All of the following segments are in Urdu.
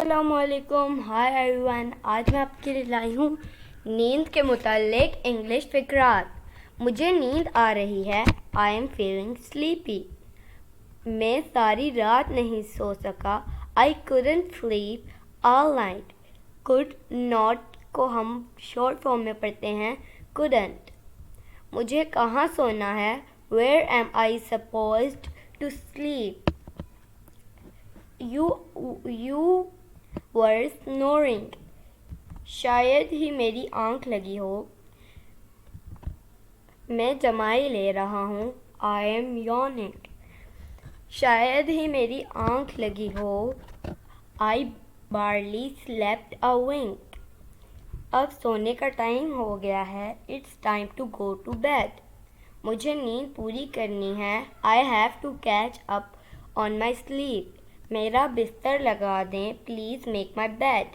السلام علیکم، ہائی ایوریون۔ آج میں آپ کے لیے لائی ہوں نیند کے متعلق انگلش فقرات۔ مجھے نیند آ رہی ہے، آئی ایم فیلنگ سلیپی۔ میں ساری رات نہیں سو سکا، آئی couldn't sleep all night۔ could not کو ہم شارٹ فارم میں پڑھتے ہیں couldn't۔ مجھے کہاں سونا ہے، where am I supposed to sleep؟ You were snoring۔ شاید ہی میری آنکھ لگی ہو، میں جمائی لے رہا ہوں، I am yawning۔ شاید ہی میری آنکھ لگی ہو، I barely slept a wink۔ اب سونے کا ٹائم ہو گیا ہے، It's time to go to bed۔ مجھے نیند پوری کرنی ہے، I have to catch up on my sleep۔ میرا بستر لگا دیں، پلیز میک مائی بیڈ۔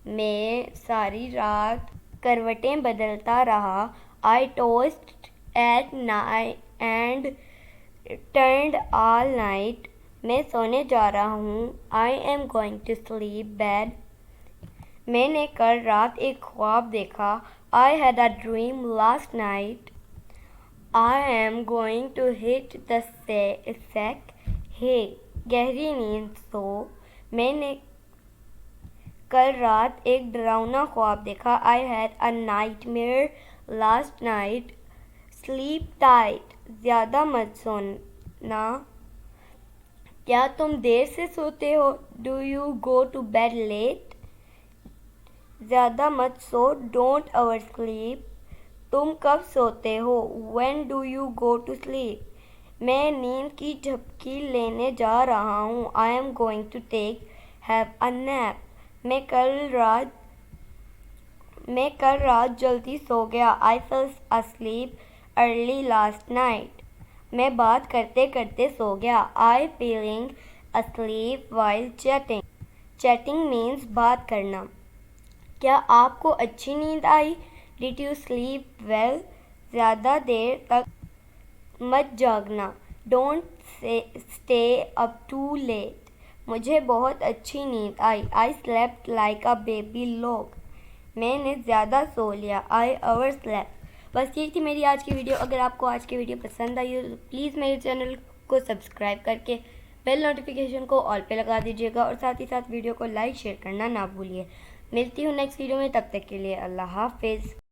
میں ساری رات کروٹیں بدلتا رہا، I tossed at night and turned all night۔ میں سونے جا رہا ہوں، I am going to sleep bed۔ میں نے کل رات ایک خواب دیکھا، I had a dream last night۔ I am going to hit the sack۔ ہے گہری نیند سو۔ میں نے کل رات ایک ڈراؤنا خواب دیکھا، I had a nightmare last night۔ sleep tight، زیادہ مت سونا۔ کیا تم دیر سے سوتے ہو، do you go to bed late؟ زیادہ مت سو، don't oversleep۔ تم کب سوتے ہو، when do you go to sleep؟ میں نیند کی جھپکی لینے جا رہا ہوں، I am going to have a nap۔ میں کل رات جلدی سو گیا، I fell asleep early last night۔ میں بات کرتے کرتے سو گیا، I falling asleep while chatting۔ Chatting means بات کرنا۔ کیا آپ کو اچھی نیند آئی، did you sleep well؟ زیادہ دیر تک مت جاگنا، don't stay up too late۔ مجھے بہت اچھی نیند آئی، I slept like a baby log۔ میں نے زیادہ سو لیا، I overslept۔ بس یہ تھی میری آج کی ویڈیو۔ اگر آپ کو آج کی ویڈیو پسند آئی ہو تو پلیز میرے چینل کو سبسکرائب کر کے بیل نوٹیفیکیشن کو آل پہ لگا دیجیے گا، اور ساتھ ہی ساتھ ویڈیو کو لائک شیئر کرنا نہ بھولیے۔ ملتی ہوں نیکسٹ ویڈیو میں، تب تک کے لیے اللہ حافظ۔